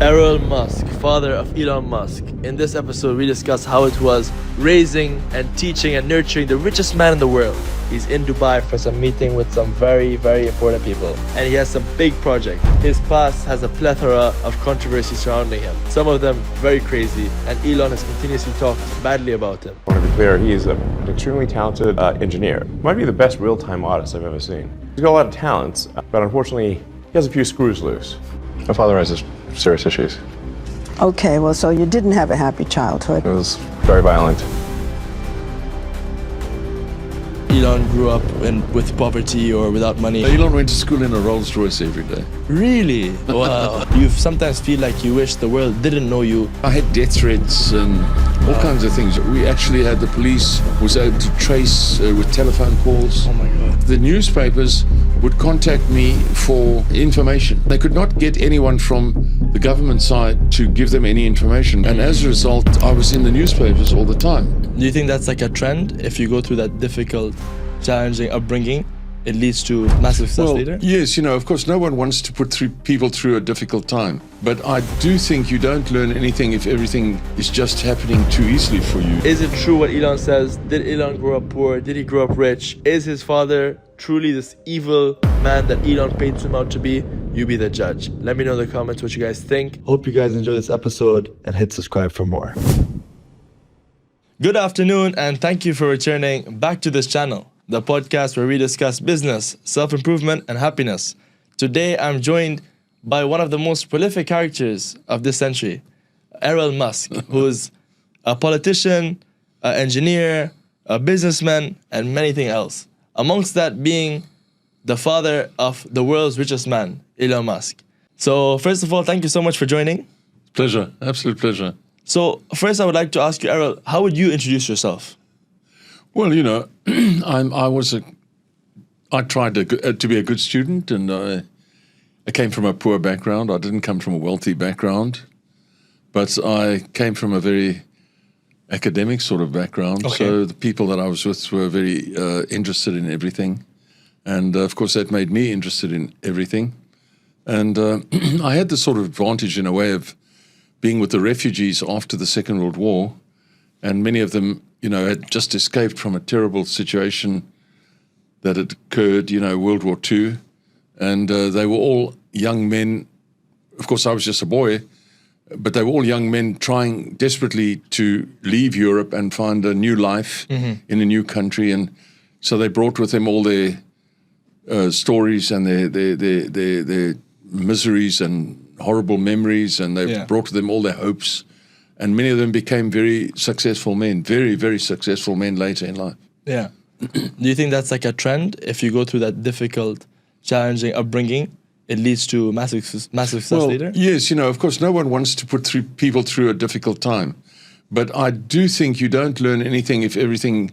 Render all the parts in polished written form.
Errol Musk, father of Elon Musk. In this episode, we discuss how it was raising and teaching and nurturing the richest man in the world. He's in Dubai for some meeting with some very, very important people. And he has some big projects. His past has a plethora of controversy surrounding him. Some of them very crazy. And Elon has continuously talked badly about him. I want to be clear, he is an extremely talented engineer. Might be the best real-time artist I've ever seen. He's got a lot of talents, but unfortunately, he has a few screws loose. My father has serious issues. Okay, well, so you didn't have a happy childhood. It was very violent. Elon grew up with poverty or without money. Elon went to school in a Rolls-Royce every day. Really? Wow. You sometimes feel like you wish the world didn't know you. I had death threats and all kinds of things. We actually had the police was able to trace with telephone calls. Oh my God. The newspapers would contact me for information. They could not get anyone from the government side to give them any information. And as a result, I was in the newspapers all the time. Do you think that's like a trend? If you go through that difficult, challenging upbringing, it leads to massive success later? Yes, of course, no one wants to put people through a difficult time. But I do think you don't learn anything if everything is just happening too easily for you. Is it true what Elon says? Did Elon grow up poor? Did he grow up rich? Is his father truly this evil man that Elon paints him out to be? You be the judge. Let me know in the comments what you guys think. Hope you guys enjoy this episode and hit subscribe for more. Good afternoon and thank you for returning back to this channel, the podcast where we discuss business, self-improvement and happiness. Today I'm joined by one of the most prolific characters of this century, Errol Musk, who's a politician, an engineer, a businessman and many things else. Amongst that being the father of the world's richest man, Elon Musk. So first of all, thank you so much for joining. Pleasure, absolute pleasure. So first I would like to ask you, Errol, how would you introduce yourself? Well, I tried to be a good student, and I came from a poor background. I didn't come from a wealthy background, but I came from a very academic sort of background. Okay. So the people that I was with were very interested in everything. And of course, that made me interested in everything. And I had this sort of advantage in a way of being with the refugees after the Second World War. And many of them, had just escaped from a terrible situation that had occurred, World War II. And they were all young men. Of course, I was just a boy, but they were all young men trying desperately to leave Europe and find a new life in a new country. And so they brought with them all their stories and their miseries and horrible memories, and they brought with them all their hopes. And many of them became very successful men, very, very successful men later in life. Yeah. Do you think that's like a trend? If you go through that difficult, challenging upbringing, it leads to massive success later? Yes, of course, no one wants to put people through a difficult time. But I do think you don't learn anything if everything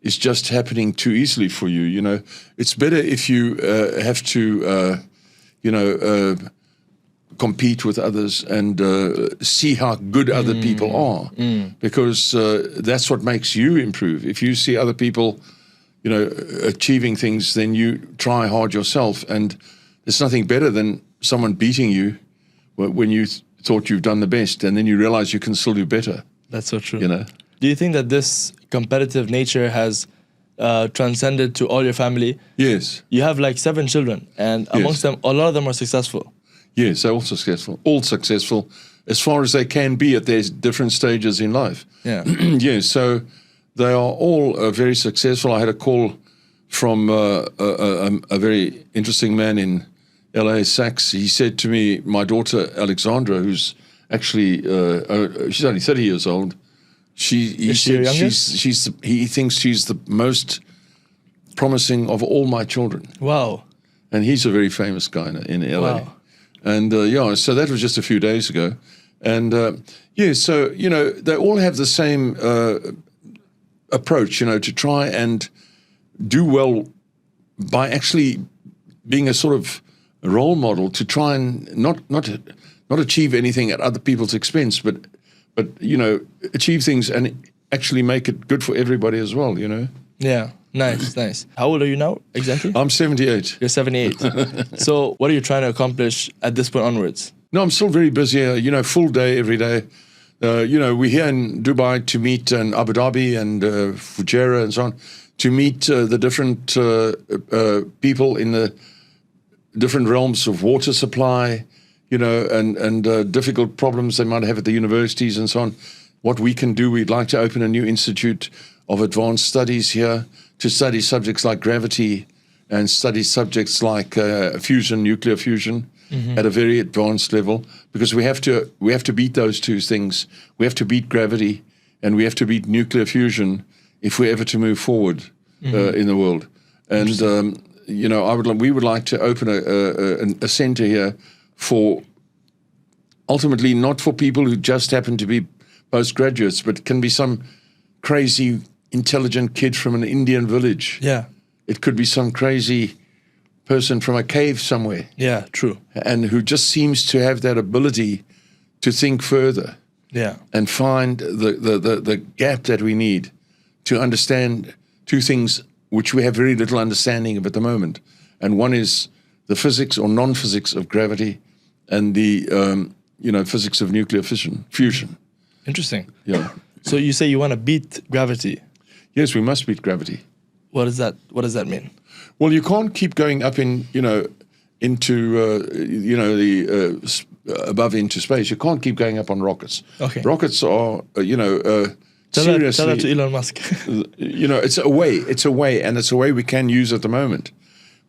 is just happening too easily for you. It's better if you have to, compete with others and see how good other people are, because that's what makes you improve. If you see other people, achieving things, then you try hard yourself. And there's nothing better than someone beating you when you thought you've done the best, and then you realize you can still do better. That's so true. Do you think that this competitive nature has transcended to all your family? Yes. You have like 7 children, and amongst them, a lot of them are successful. Yes, they're all successful as far as they can be at their different stages in life. Yeah. Yes, so they are all very successful. I had a call from a very interesting man in LA, Sachs. He said to me, my daughter Alexandra, who's actually, she's only 30 years old, he thinks she's the most promising of all my children. Wow. And he's a very famous guy in LA. Wow. And so that was just a few days ago. And so, they all have the same approach, to try and do well by actually being a sort of role model, to try and not achieve anything at other people's expense, but achieve things and actually make it good for everybody as well, Yeah. Nice. How old are you now exactly? I'm 78. You're 78. So what are you trying to accomplish at this point onwards? No, I'm still very busy. Full day every day. We're here in Dubai to meet in Abu Dhabi and Fujairah and so on, to meet the different people in the different realms of water supply, and difficult problems they might have at the universities and so on. What we can do, we'd like to open a new institute of advanced studies here to study subjects like gravity and study subjects like fusion, nuclear fusion, at a very advanced level, because we have to beat those two things. We have to beat gravity and we have to beat nuclear fusion if we're ever to move forward in the world. And we would like to open a center here for ultimately not for people who just happen to be postgraduates, but can be some crazy intelligent kid from an Indian village. Yeah. It could be some crazy person from a cave somewhere. Yeah, true. And who just seems to have that ability to think further. Yeah. And find the gap that we need to understand two things which we have very little understanding of at the moment. And one is the physics or non-physics of gravity and the physics of nuclear fusion. Interesting. Yeah. So you say you want to beat gravity. Yes, we must beat gravity. What does that mean? Well, you can't keep going up above into space. You can't keep going up on rockets. Okay. Rockets are, Tell seriously. that to Elon Musk. It's a way, and it's a way we can use at the moment,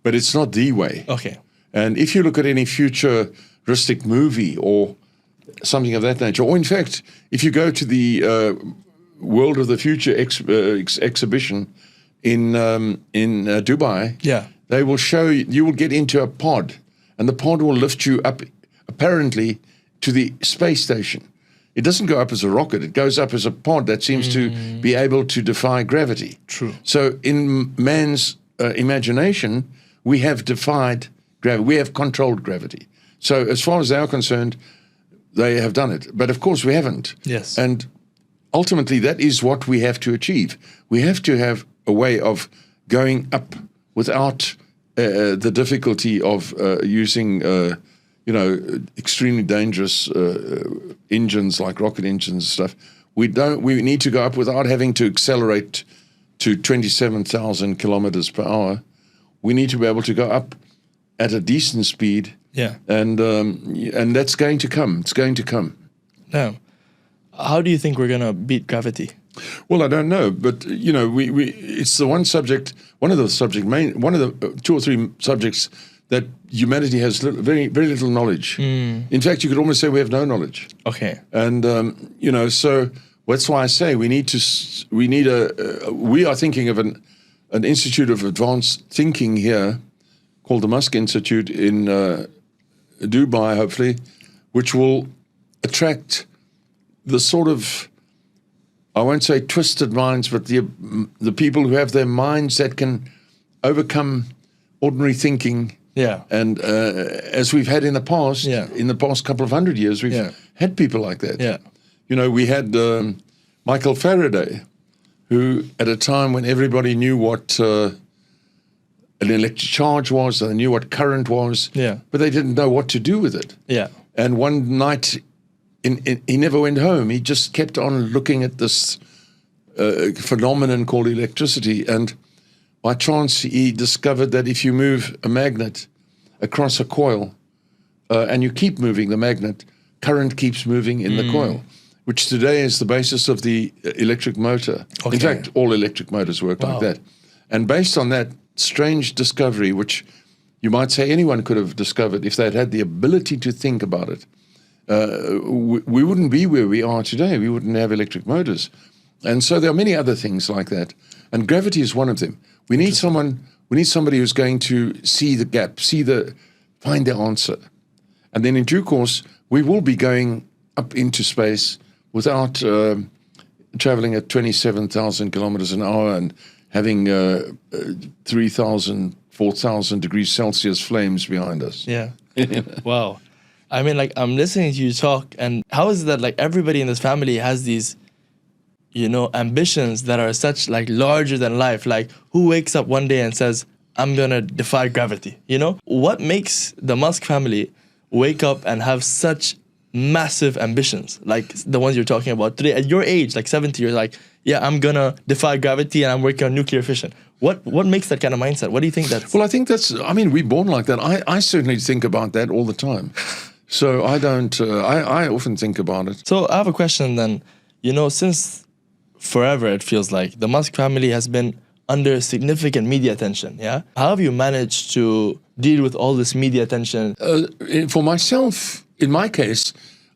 but it's not the way. Okay. And if you look at any futuristic movie or something of that nature, or in fact, if you go to the World of the Future exhibition in Dubai, yeah, they will show you will get into a pod, and the pod will lift you up, apparently, to the space station. It doesn't go up as a rocket; it goes up as a pod that seems to be able to defy gravity. True. So, in man's imagination, we have defied gravity. We have controlled gravity. So, as far as they are concerned, they have done it. But of course, we haven't. Yes. And ultimately, that is what we have to achieve. We have to have a way of going up without the difficulty of using, extremely dangerous engines like rocket engines and stuff. We need to go up without having to accelerate to 27,000 kilometers per hour. We need to be able to go up at a decent speed. Yeah. And that's going to come. It's going to come. Now, how do you think we're gonna beat gravity? Well, I don't know, but it's the one of the two or three subjects that humanity has very very little knowledge. In fact, you could almost say we have no knowledge. Okay. And so that's why I say we are thinking of an institute of advanced thinking here called the Musk Institute in Dubai, hopefully, which will attract the sort of, I won't say twisted minds, but the people who have their minds that can overcome ordinary thinking. Yeah. And as we've had in the past, in the past couple of 100 years, we've had people like that. Yeah. We had Michael Faraday, who at a time when everybody knew what an electric charge was, they knew what current was, but they didn't know what to do with it. Yeah. And one night, he never went home. He just kept on looking at this phenomenon called electricity. And by chance, he discovered that if you move a magnet across a coil and you keep moving the magnet, current keeps moving in the coil, which today is the basis of the electric motor. Okay. In fact, all electric motors work like that. And based on that strange discovery, which you might say anyone could have discovered if they'd had the ability to think about it, we wouldn't be where we are today. We wouldn't have electric motors. And so there are many other things like that. And gravity is one of them. We need somebody who's going to see the gap, find the answer. And then in due course, we will be going up into space without traveling at 27,000 kilometers an hour and having 3,000, 4,000 degrees Celsius flames behind us. Yeah. Wow. I mean, I'm listening to you talk, and how is it that everybody in this family has these, ambitions that are such larger than life? Who wakes up one day and says, I'm gonna defy gravity? What makes the Musk family wake up and have such massive ambitions, like the ones you're talking about today at your age, like 70, you're like, yeah, I'm gonna defy gravity and I'm working on nuclear fission. What makes that kind of mindset? What do you think that's? Well, I think that's, I mean, we're born like that. I certainly think about that all the time. So I don't, I often think about it. So I have a question then. You know, since forever, it feels like the Musk family has been under significant media attention, yeah? How have you managed to deal with all this media attention? For myself, in my case,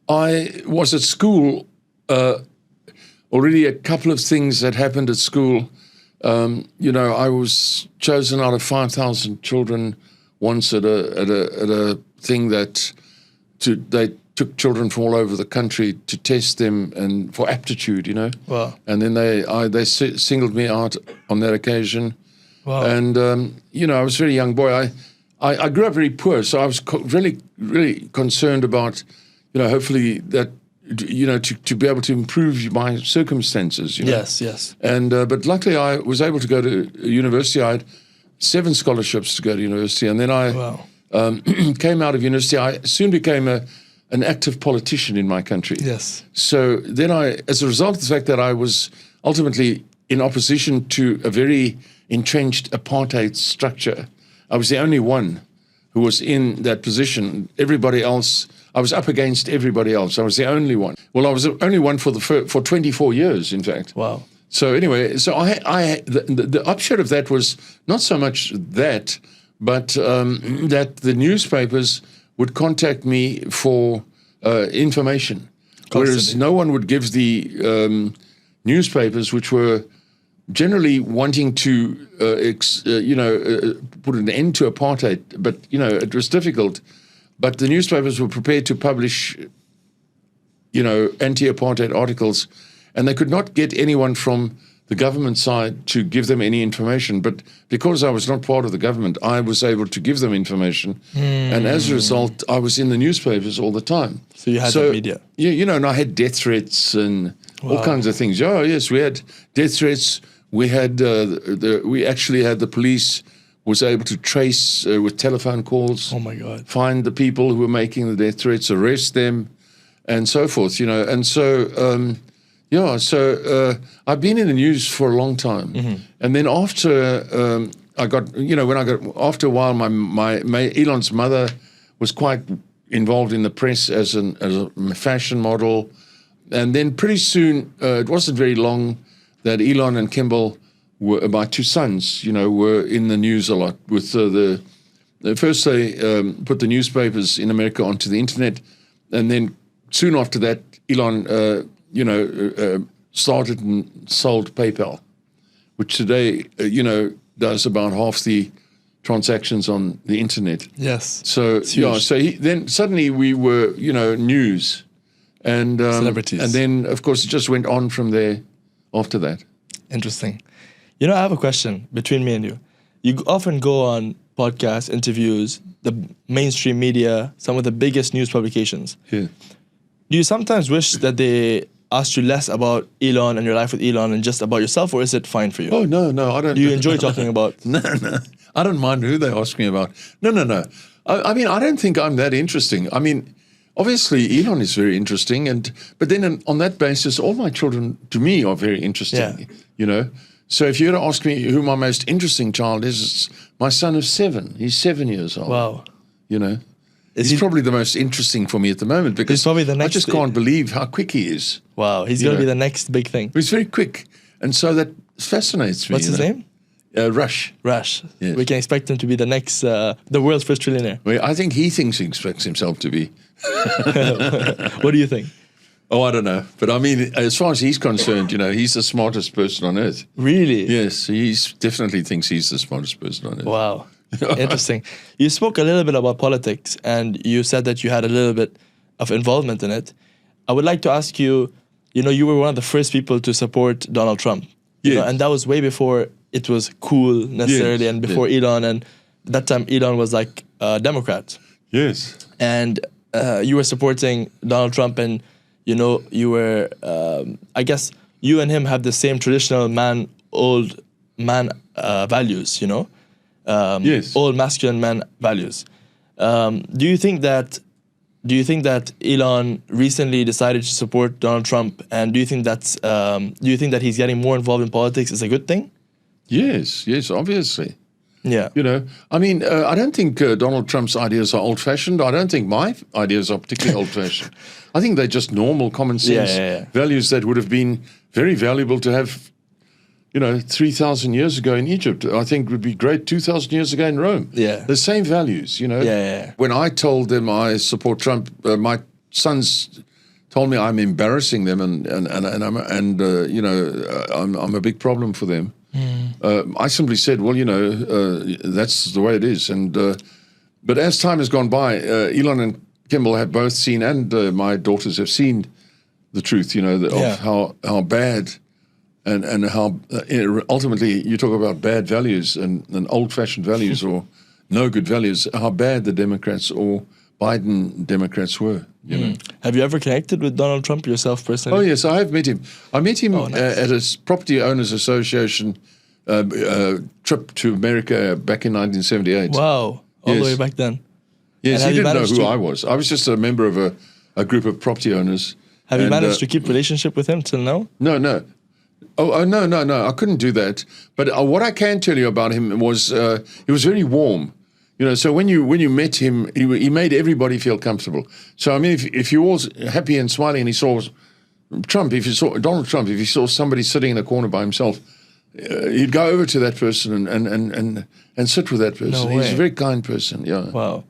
I was at school, already a couple of things that happened at school. You know, I was chosen out of 5,000 children once at a thing that they took children from all over the country to test them and for aptitude, you know. Wow. And then they singled me out on that occasion. Wow. And, you know, I was a very young boy. I grew up very poor, so I was really, really concerned about, you know, hopefully that, you know, to be able to improve my circumstances, you know. Yes, yes. And, but luckily I was able to go to university. I had 7 scholarships to go to university. And then I came out of university. I soon became an active politician in my country. Yes. So then as a result of the fact that I was ultimately in opposition to a very entrenched apartheid structure, I was the only one who was in that position. Everybody else, I was up against everybody else. I was the only one. Well, I was the only one for 24 years, in fact. Wow. So anyway, so the upshot of that was not so much that, but that the newspapers would contact me for information, whereas no one would give the newspapers, which were generally wanting to, put an end to apartheid. But, you know, it was difficult. But the newspapers were prepared to publish, you know, anti-apartheid articles, and they could not get anyone from the government side to give them any information. But because I was not part of the government, I was able to give them information. And as a result, I was in the newspapers all the time. So you had the media. Yeah, you know, and I had death threats and all kinds of things. Oh, yes, we had death threats. We had we actually had the police was able to trace with telephone calls. Oh my God! Find the people who were making the death threats, arrest them, and so forth. You know, and so I've been in the news for a long time, and then after after a while, my Elon's mother was quite involved in the press as a fashion model, and then pretty soon, it wasn't very long that Elon and Kimbal, my 2 sons, you know, were in the news a lot. With first they put the newspapers in America onto the internet, and then soon after that, Elon, started and sold PayPal, which today, does about half the transactions on the internet. Yes. So then suddenly we were, news, and celebrities, and then of course it just went on from there. After that. Interesting. You know, I have a question between me and you. You often go on podcasts, interviews, the mainstream media, some of the biggest news publications. Yeah. Do you sometimes wish that they asked you less about Elon and your life with Elon and just about yourself, or is it fine for you? Oh, no, I don't. Do you enjoy talking about? No. I don't mind who they ask me about. No. I mean, I don't think I'm that interesting. I mean, obviously, Elon is very interesting, but then on that basis, all my children, to me, are very interesting, you know. So if you were to ask me who my most interesting child is, it's my son is 7. He's 7 years old. Wow. You know. He's probably the most interesting for me at the moment because I just can't believe how quick he is. Wow, he's going to be the next big thing. He's very quick, and so that fascinates me. What's his name? Rush. Rush. Yes. We can expect him to be the next, the world's first trillionaire. Well, I think he expects himself to be. What do you think? Oh, I don't know. But I mean, as far as he's concerned, he's the smartest person on earth. Really? Yes, he definitely thinks he's the smartest person on earth. Wow. Interesting. You spoke a little bit about politics and you said that you had a little bit of involvement in it. I would like to ask you, you were one of the first people to support Donald Trump. Yes. And that was way before it was cool necessarily, and before Elon, and that time Elon was like a Democrat. Yes. And you were supporting Donald Trump, and you were, I guess you and him have the same traditional old man values, Yes. Old masculine man values. Do you think that Do you think that Elon recently decided to support Donald Trump, and do you think that he's getting more involved in politics is a good thing? Yes, obviously. Yeah. You know, I mean, I don't think Donald Trump's ideas are old-fashioned. I don't think my ideas are particularly old-fashioned. I think they're just normal, common sense values that would have been very valuable to have, 3,000 years ago in Egypt. I think would be great 2,000 years ago in Rome. Yeah. The same values, Yeah. When I told them I support Trump, my sons told me I'm embarrassing them, and I'm a big problem for them. I simply said, well, that's the way it is. But as time has gone by, Elon and Kimbal have both seen, and my daughters have seen the truth, of how bad and how ultimately you talk about bad values and old-fashioned values or no good values, how bad the Democrats or Biden Democrats were. You know. Have you ever connected with Donald Trump yourself personally? Oh, yes, I have met him. I met him nice. at a Property Owners Association trip to America back in 1978. Wow, all the way back then. Yes, And he have you didn't know who managed I was. I was just a member of a group of property owners. Have you managed to keep relationship with him till now? No. Oh, no. I couldn't do that. But what I can tell you about him was he was very warm. So when you met him, he made everybody feel comfortable. So I mean, if you was happy and smiling, and he saw Trump, if you saw Donald Trump, if you saw somebody sitting in a corner by himself, he'd go over to that person and sit with that person. He's a very kind person. Yeah. Wow.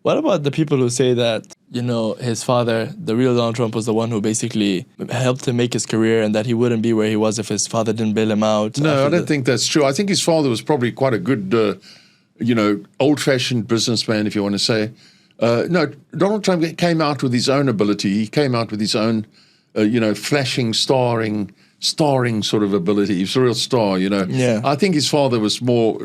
What about the people who say that his father, the real Donald Trump, was the one who basically helped him make his career, and that he wouldn't be where he was if his father didn't bail him out? No, I don't think that's true. I think his father was probably quite a good, old-fashioned businessman, if you want to say. No, Donald Trump came out with his own ability. He came out with his own, flashing, starring sort of ability. He's a real star, Yeah. I think his father was more,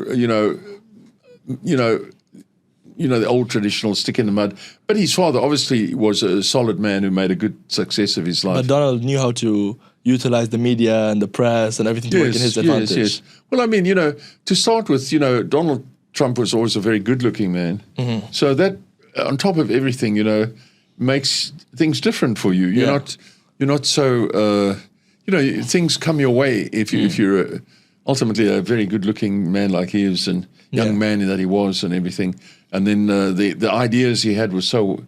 the old traditional stick in the mud. But his father obviously was a solid man who made a good success of his life. But Donald knew how to utilize the media and the press and everything to work in his advantage. Yes. Well, I mean, to start with, Donald Trump was always a very good-looking man. Mm-hmm. So that, on top of everything, makes things different for you. You're not so, things come your way if you're ultimately a very good-looking man like he is, and young man that he was, and everything. And then the ideas he had were so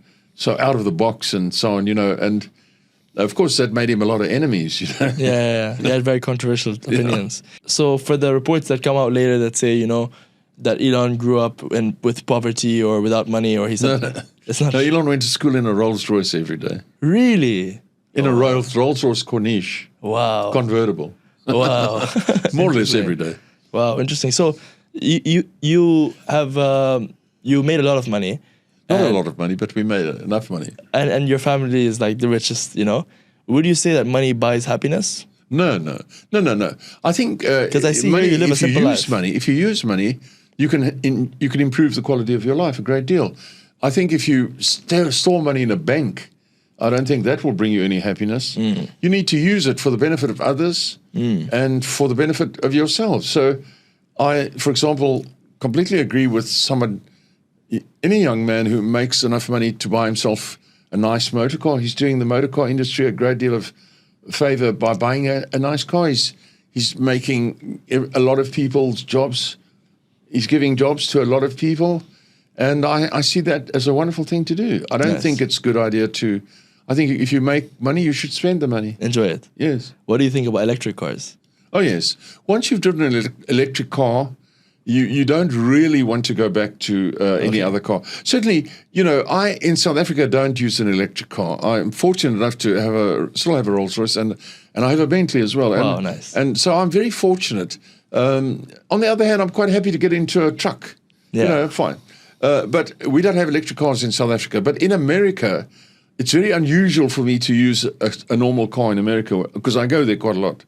out of the box and so on, and of course that made him a lot of enemies. Yeah. He had very controversial opinions. So for the reports that come out later that say, that Elon grew up with poverty or without money, or he said it's not. No, Elon went to school in a Rolls-Royce every day. Really? In a Rolls-Royce Corniche. Wow. Convertible. Wow. More or less every day. Wow, interesting. So you have you made a lot of money. Not a lot of money, but we made enough money. And your family is like the richest, Would you say that money buys happiness? No. I think because I see money, you live a simple life. If you use money, you can improve the quality of your life a great deal. I think if you store money in a bank, I don't think that will bring you any happiness. You need to use it for the benefit of others and for the benefit of yourself. So I, for example, completely agree with any young man who makes enough money to buy himself a nice motor car. He's doing the motor car industry a great deal of favor by buying a nice car. He's making a lot of people's jobs. He's giving jobs to a lot of people. And I see that as a wonderful thing to do. I don't think it's a good idea I think if you make money, you should spend the money. Enjoy it. Yes. What do you think about electric cars? Oh, yes. Once you've driven an electric car, you don't really want to go back to any other car. Certainly, I in South Africa don't use an electric car. I'm fortunate enough to still have a Rolls-Royce, and I have a Bentley as well. Wow, nice. And so I'm very fortunate. On the other hand, I'm quite happy to get into a truck. Yeah. Fine. But we don't have electric cars in South Africa. But in America, it's very unusual for me to use a normal car in America because I go there quite a lot.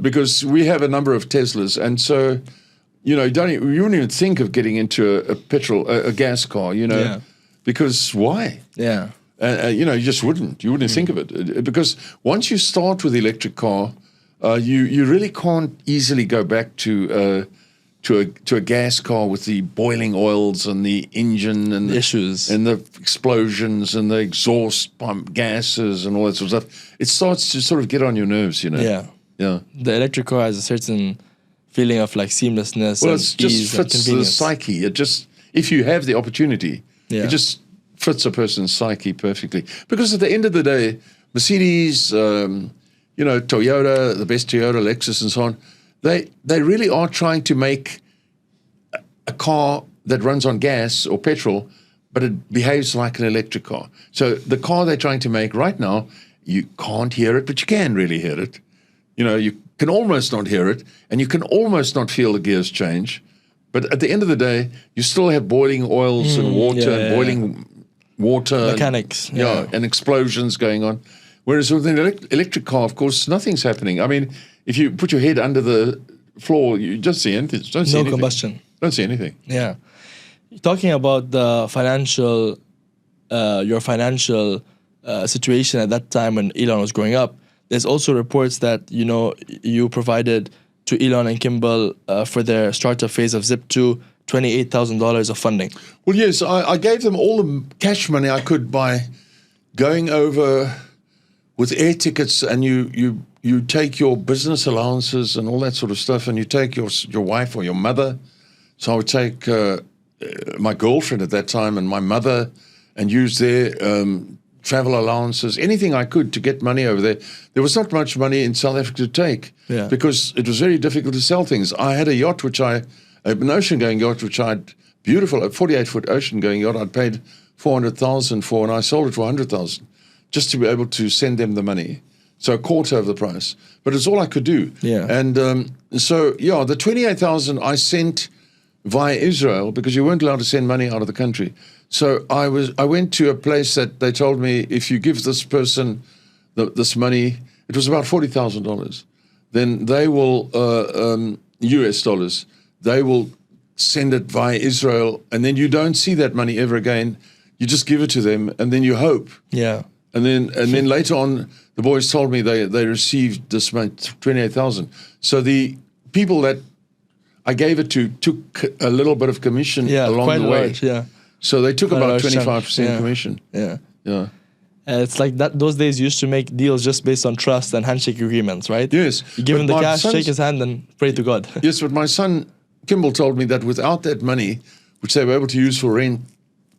Because we have a number of Teslas, and so you wouldn't even think of getting into a gas car, because why? Yeah. You just wouldn't. You wouldn't think of it because once you start with the electric car, you really can't easily go back to to a gas car with the boiling oils and the engine and the Issues. and the explosions and the exhaust pump gases and all that sort of stuff. It starts to sort of get on your nerves, you know. Yeah. Yeah. The electric car has a certain feeling of like seamlessness Well, and it just ease and fits the convenience. psyche. It just, if you have the opportunity, Yeah. it just fits a person's psyche perfectly. Because at the end of the day, Mercedes, Toyota, the best Toyota, Lexus, and so on, they really are trying to make a car that runs on gas or petrol, but it behaves like an electric car. So the car they're trying to make right now, you can't hear it, but you can really hear it. You can almost not hear it, and you can almost not feel the gears change. But at the end of the day, you still have boiling oils and water and boiling water. Mechanics. And explosions going on. Whereas with an electric car, of course, nothing's happening. I mean, if you put your head under the floor, you just see anything. Don't see No anything. combustion. Don't see anything. Yeah. Talking about the financial, your financial situation at that time when Elon was growing up, there's also reports that, you provided to Elon and Kimbal for their startup phase of Zip2 $28,000 of funding. Well, yes, I gave them all the cash money I could by going over with air tickets, and you take your business allowances and all that sort of stuff, and you take your wife or your mother. So I would take my girlfriend at that time and my mother and use their travel allowances, anything I could to get money over there. There was not much money in South Africa to take because it was very difficult to sell things. I had a yacht, an ocean-going yacht, which I'd beautiful, a 48-foot ocean-going yacht. I'd paid $400,000 for, and I sold it for $100,000 just to be able to send them the money. So a quarter of the price, but it's all I could do. Yeah. And the 28,000 I sent via Israel because you weren't allowed to send money out of the country. So I went to a place that they told me if you give this person this money, it was about $40,000. Then they will US dollars. They will send it via Israel, and then you don't see that money ever again. You just give it to them, and then you hope. Yeah. And then later on, the boys told me they received this money, 28,000. So the people that I gave it to took a little bit of commission along quite the way. large, yeah. So they took Quite a about large chunk, 25% commission. Yeah. Yeah. It's like that. Those days you used to make deals just based on trust and handshake agreements, right? Yes. You give But him the my cash, son's- shake his hand, and pray to God. Yes, but my son Kimball told me that without that money, which they were able to use for rent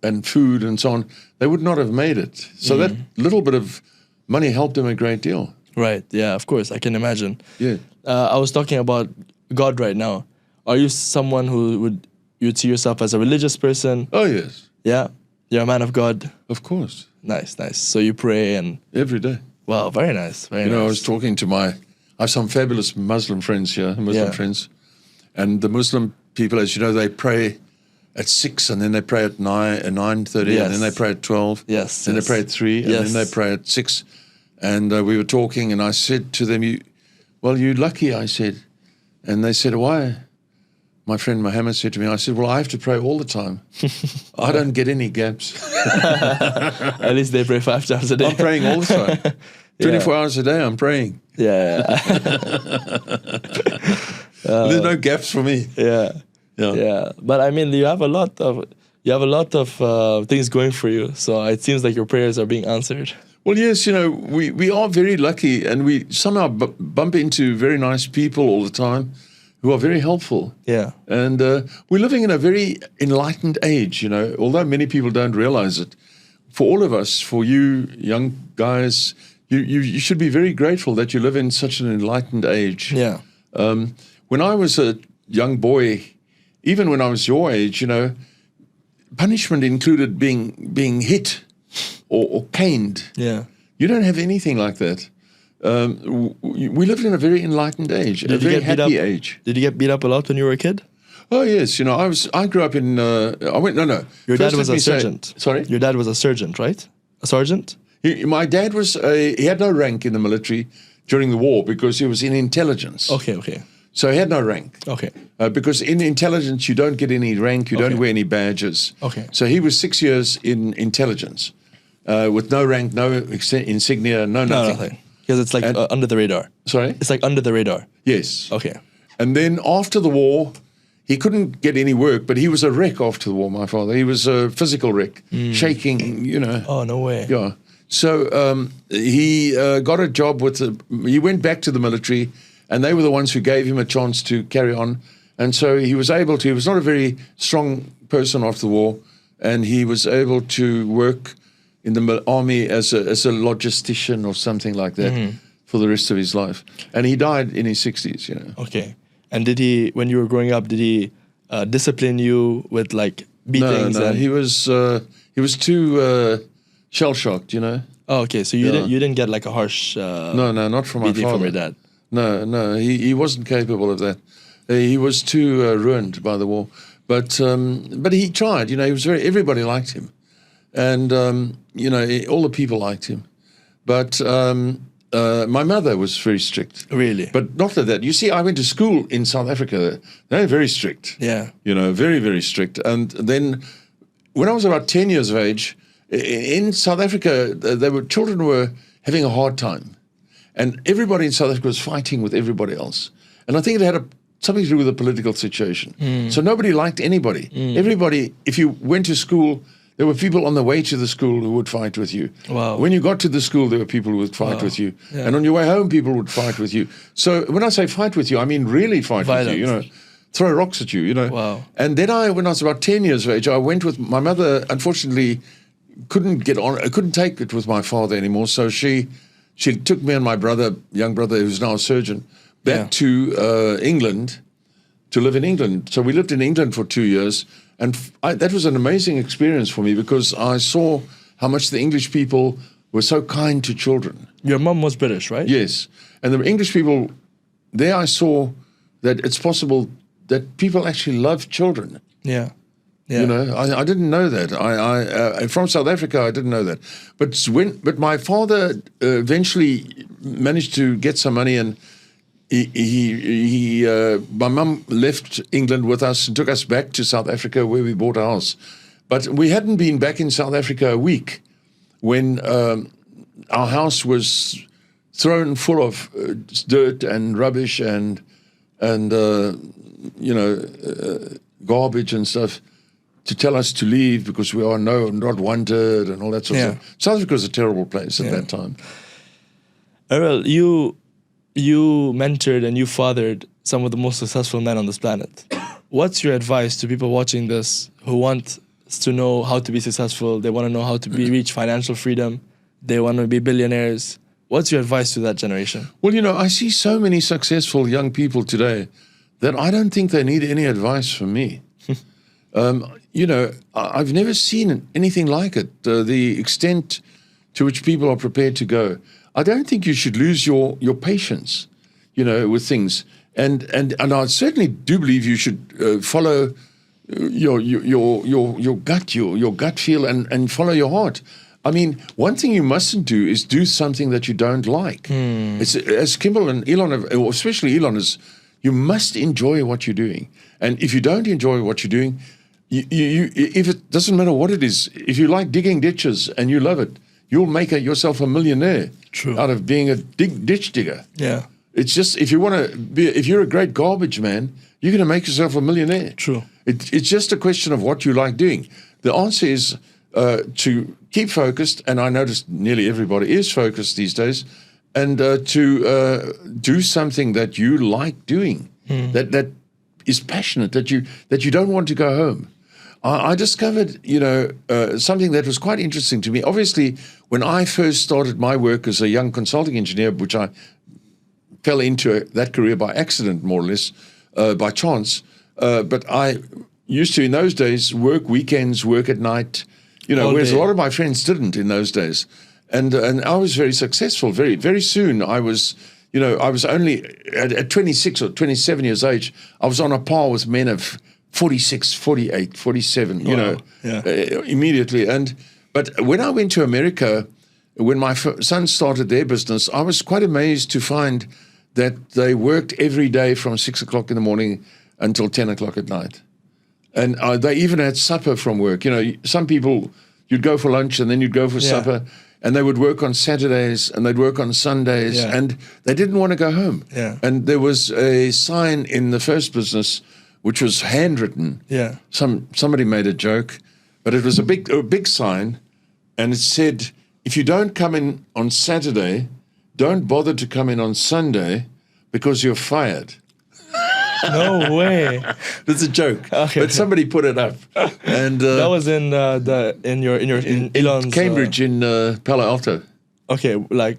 and food and so on, they would not have made it. So that little bit of money helped them a great deal. Right. Yeah. Of course, I can imagine. Yeah. I was talking about God right now. Are you someone who you'd see yourself as a religious person? Oh, yes. Yeah. You're a man of God. Of course. Nice. So you pray and Every day. wow, very nice. Very You know, I nice. was talking to I have some fabulous Muslim friends here, Muslim friends. And the Muslim people, as you know, they pray at 6 and then they pray at 9:30 and then they pray at 12. Yes. Then they pray at 3 and then Yes. they pray at 6. And we were talking and I said to them, you're lucky, I said. And they said, why? My friend Mohammed said to me, I said, well, I have to pray all the time. I don't get any gaps. At least they pray 5 times a day. I'm praying all the time. 24 hours a day, I'm praying. Yeah. There's no gaps for me. Yeah. Yeah. But I mean, you have a lot of things going for you. So it seems like your prayers are being answered. Well, yes, we are very lucky, and we somehow bump into very nice people all the time who are very helpful. Yeah. And we're living in a very enlightened age, although many people don't realize it. For all of us, for you young guys, you should be very grateful that you live in such an enlightened age. Yeah. When I was a young boy, even when I was your age, punishment included being hit or caned. Yeah. You don't have anything like that. We lived in a very enlightened age, a very happy age. Did you get beat up a lot when you were a kid? Oh yes, I grew up in. Your dad was a sergeant. Sorry, your dad was a sergeant, right? A sergeant. My dad was. He had no rank in the military during the war because he was in intelligence. Okay. So he had no rank. Okay. Because in intelligence you don't get any rank, you don't wear any badges. Okay. So he was 6 years in intelligence, with no rank, no insignia, no nothing. Because it's like under the radar. Sorry? It's like under the radar. Yes. Okay. And then after the war, he couldn't get any work, but he was a wreck after the war, my father. He was a physical wreck, shaking, you know. Oh, no way. Yeah. So he got a job he went back to the military, and they were the ones who gave him a chance to carry on. And so he was able to, he was not a very strong person after the war, and he was able to work in the army as a logistician or something like that for the rest of his life. And he died in his 60s, you know. Okay. And did he, when you were growing up, did he discipline you with like beatings? No. He was too shell-shocked, you know. Oh, okay. So you didn't get like a harsh no, not from my beating father. from your dad. No, he wasn't capable of that. He was too ruined by the war. But he tried, you know. He was everybody liked him. And, you know, all the people liked him. But my mother was very strict. Really? But not that. You see, I went to school in South Africa. They're very strict. Yeah. You know, very, very strict. And then when I was about 10 years of age, in South Africa, children were having a hard time. And everybody in South Africa was fighting with everybody else. And I think it had something to do with the political situation. So nobody liked anybody. Everybody, if you went to school, there were people on the way to the school who would fight with you. Wow. When you got to the school, there were people who would fight with you. Yeah. And on your way home, people would fight with you. So when I say fight with you, I mean really fight with you, you know, throw rocks at you, you know. Wow. And then when I was about 10 years of age, I went with my mother, unfortunately, couldn't take it with my father anymore. So she took me and my young brother, who's now a surgeon, back to England, to live in England. So we lived in England for 2 years. And that was an amazing experience for me because I saw how much the English people were so kind to children. Your mom was British, right? Yes. And the English people, there I saw that it's possible that people actually love children. Yeah. You know, I didn't know that. I from South Africa, I didn't know that. But my father eventually managed to get some money, and my mum left England with us and took us back to South Africa, where we bought a house. But we hadn't been back in South Africa a week when our house was thrown full of dirt and rubbish and garbage and stuff, to tell us to leave because we are not wanted and all that sort of stuff. South Africa was a terrible place at that time. Errol, you mentored and you fathered some of the most successful men on this planet. What's your advice to people watching this who want to know how to be successful? They want to know how to reach financial freedom. They want to be billionaires. What's your advice to that generation? Well, you know, I see so many successful young people today that I don't think they need any advice from me. You know, I've never seen anything like it, the extent to which people are prepared to go. I don't think you should lose your patience, you know, with things. And I certainly do believe you should follow your gut, your gut feel, and follow your heart. I mean, one thing you mustn't do is do something that you don't like. It's, as Kimbal and Elon, or especially Elon, you must enjoy what you're doing. And if you don't enjoy what you're doing, if it doesn't matter what it is, if you like digging ditches and you love it, you'll make yourself a millionaire out of being a ditch digger. Yeah. It's just, if you're a great garbage man, you're going to make yourself a millionaire. True. It's just a question of what you like doing. The answer is to keep focused, and I notice nearly everybody is focused these days, and to do something that you like doing, that is passionate, that you don't want to go home. I discovered, you know, something that was quite interesting to me. Obviously, when I first started my work as a young consulting engineer, which I fell into that career by accident, more or less, by chance. But I used to, in those days, work weekends, work at night, you know, whereas a lot of my friends didn't in those days. And I was very successful. Very, very soon I was, you know, I was only, at 26 or 27 years age, I was on a par with men of 46, 48, 47, you know, immediately. But when I went to America, when my sons started their business, I was quite amazed to find that they worked every day from 6 o'clock in the morning until 10 o'clock at night. And they even had supper from work. You know, some people, you'd go for lunch and then you'd go for supper, and they would work on Saturdays and they'd work on Sundays, and they didn't want to go home. Yeah. And there was a sign in the first business which was handwritten. Yeah. Somebody made a joke, but it was a big sign, and it said, if you don't come in on Saturday, don't bother to come in on Sunday because you're fired. No way. It's a joke, Okay. but somebody put it up, and That was in Elon's Cambridge in Palo Alto. Okay, like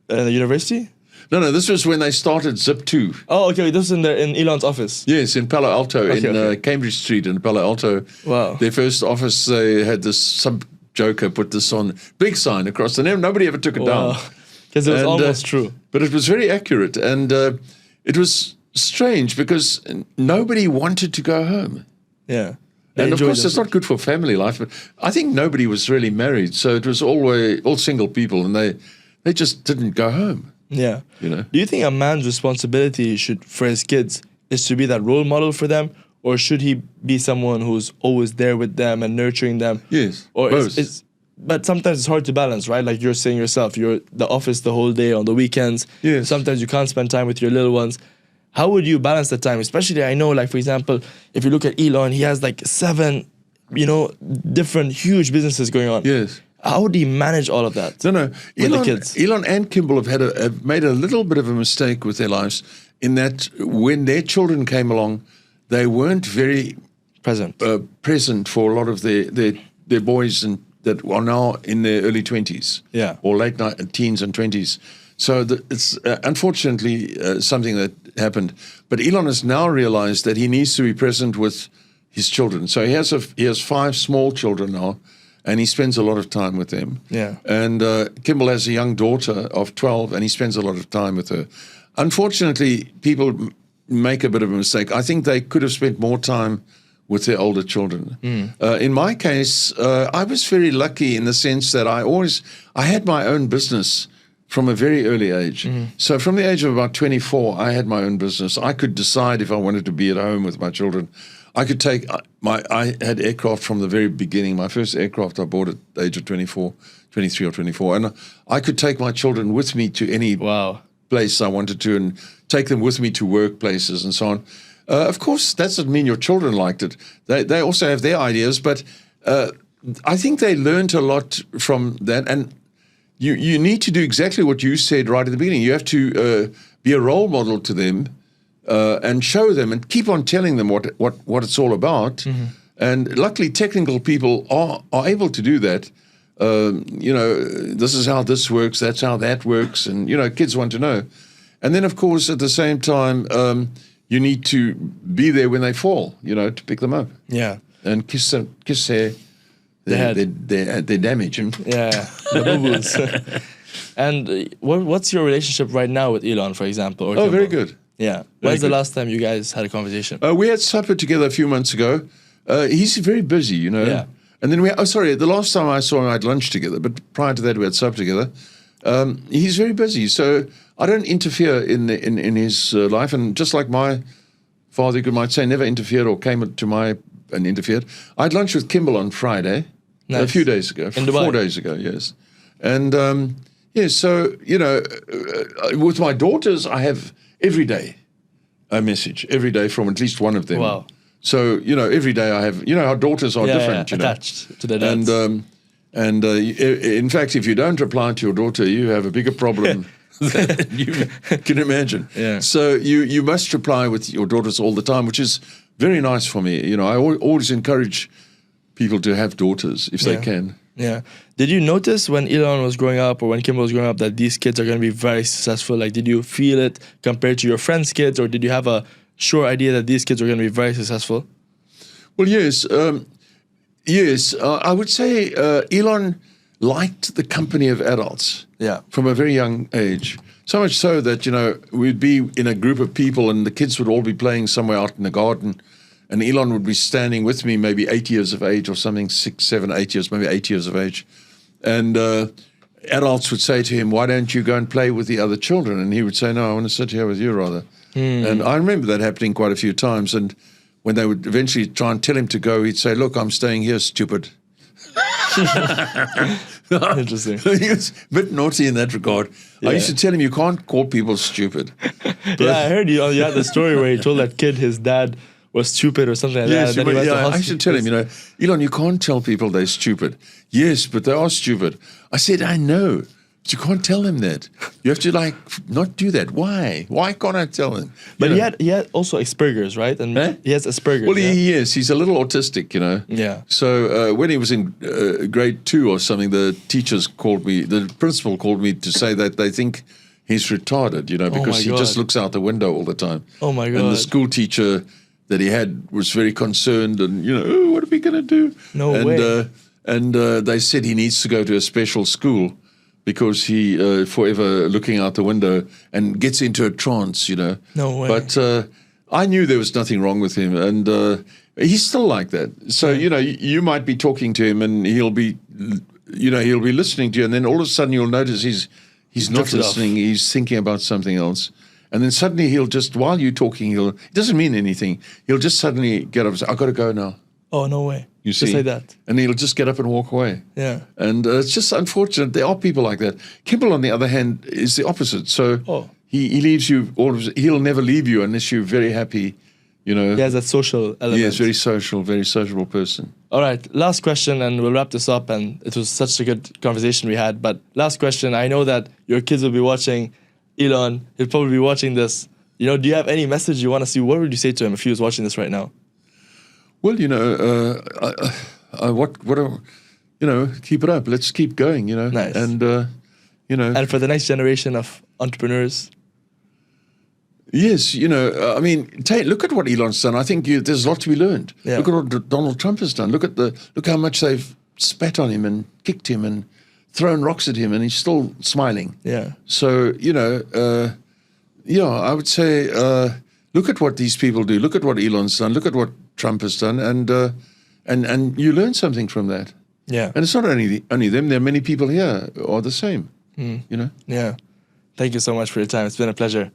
university. No, this was when they started Zip2. Oh, okay. This is in Elon's office. Yes, in Palo Alto, Okay. Cambridge Street in Palo Alto. Wow. Their first office, they had some joker put this on, big sign across, and nobody ever took it down. Because it was And, almost true. But it was very accurate, and it was strange because nobody wanted to go home. Yeah. They And of enjoyed course, it's not good for family life. But I think nobody was really married, so it was all single people, and they just didn't go home. Yeah. You know. Do you think a man's responsibility for his kids is to be that role model for them, or should he be someone who's always there with them and nurturing them? Yes, Or both. but sometimes it's hard to balance, right? Like you're saying yourself, you're the office the whole day on the weekends. Yes. Sometimes you can't spend time with your little ones. How would you balance the time? Especially, I know, like, for example, if you look at Elon, he has like 7, different huge businesses going on. Yes. How would he manage all of that? No. With the kids. Elon and Kimbal have made a little bit of a mistake with their lives in that when their children came along, they weren't very present for a lot of their boys and that are now in their early 20s. Yeah. Or late teens and 20s. So it's unfortunately something that happened. But Elon has now realized that he needs to be present with his children. So he has 5 small children now, and he spends a lot of time with them. Yeah. And Kimbal has a young daughter of 12, and he spends a lot of time with her. Unfortunately, people make a bit of a mistake. I think they could have spent more time with their older children. In my case, I was very lucky in the sense that I had my own business from a very early age. So from the age of about 24, I had my own business. I could decide if I wanted to be at home with my children. I could take I had aircraft from the very beginning. My first aircraft I bought at the age of 23 or 24. And I could take my children with me to any place I wanted to and take them with me to workplaces and so on. Of course, that doesn't mean your children liked it. They also have their ideas, but I think they learned a lot from that. And you need to do exactly what you said right at the beginning. You have to be a role model to them and show them and keep on telling them what it's all about. And luckily, technical people are able to do that. This is how this works, that's how that works. And, kids want to know. And then, of course, at the same time, you need to be there when they fall, to pick them up. Yeah. And kiss their damage. Yeah, the boo-boos. And what's your relationship right now with Elon, for example? Or Oh, Kimbal? very good. Yeah. When's the last time you guys had a conversation? We had supper together a few months ago. He's very busy, Yeah. And then the last time I saw him, I had lunch together. But prior to that, we had supper together. He's very busy, so I don't interfere in his life. And just like my father, you might say, never interfered or came to and interfered. I had lunch with Kimbal on Friday, a few days ago, in Dubai. 4 days ago, yes. And so with my daughters, I have every day a message, every day from at least one of them. Wow. So every day I have, our daughters are different, attached to their dads. And in fact, if you don't reply to your daughter, you have a bigger problem than you can imagine. Yeah. So you must reply with your daughters all the time, which is very nice for me. I always encourage people to have daughters if they can. Yeah. Did you notice when Elon was growing up or when Kimbal was growing up that these kids are going to be very successful? Like, did you feel it compared to your friends' kids, or did you have a sure idea that these kids are going to be very successful? Well, yes. I would say Elon liked the company of adults from a very young age. So much so that, we'd be in a group of people and the kids would all be playing somewhere out in the garden. And Elon would be standing with me, maybe 8 years of age or something, 6, 7, 8 years, maybe 8 years of age. And adults would say to him, why don't you go and play with the other children? And he would say, no, I want to sit here with you rather. And I remember that happening quite a few times. And when they would eventually try and tell him to go, he'd say, look, I'm staying here, stupid. Interesting. He was a bit naughty in that regard. I used to tell him, you can't call people stupid. I heard you had the story where he told that kid his dad was stupid or something like Yes, that. And then he went to I hospital. should tell him, Elon, you can't tell people they're stupid. Yes, but they are stupid. I said, I know, but you can't tell them that. You have to not do that. Why? Why can't I tell him? But he had also Asperger's, right? And he has Asperger's. Well, yeah? yes, he's a little autistic, Yeah. So when he was in grade 2 or something, the principal called me to say that they think he's retarded, because he just looks out the window all the time. Oh my God. And the school teacher that he had was very concerned and, oh, what are we going to do? No way. And they said he needs to go to a special school because he forever looking out the window and gets into a trance, No way. But I knew there was nothing wrong with him, and he's still like that. So, you might be talking to him and he'll be listening to you, and then all of a sudden you'll notice he's not listening, he's thinking about something else. And then suddenly he'll just, while you're talking, it doesn't mean anything, he'll just suddenly get up and say, I've got to go now. Oh, no way. You see? Just like that. And he'll just get up and walk away. Yeah. And it's just unfortunate. There are people like that. Kimbal, on the other hand, is the opposite. So he leaves you, he'll never leave you unless you're very happy, He has that social element. Yes, very sociable person. All right, last question, and we'll wrap this up. And it was such a good conversation we had. But last question, I know that your kids will be watching Elon. He'll probably be watching this. Do you have any message you want to see? What would you say to him if he was watching this right now? Well, keep it up. Let's keep going, Nice. And, And for the next generation of entrepreneurs. Yes, look at what Elon's done. I think there's a lot to be learned. Yeah. Look at what Donald Trump has done. Look how much they've spat on him and kicked him and thrown rocks at him, and he's still smiling. Yeah. So, I would say, look at what these people do. Look at what Elon's done. Look at what Trump has done, and you learn something from that. Yeah. And it's not only them. There are many people here who are the same. Yeah. Thank you so much for your time. It's been a pleasure.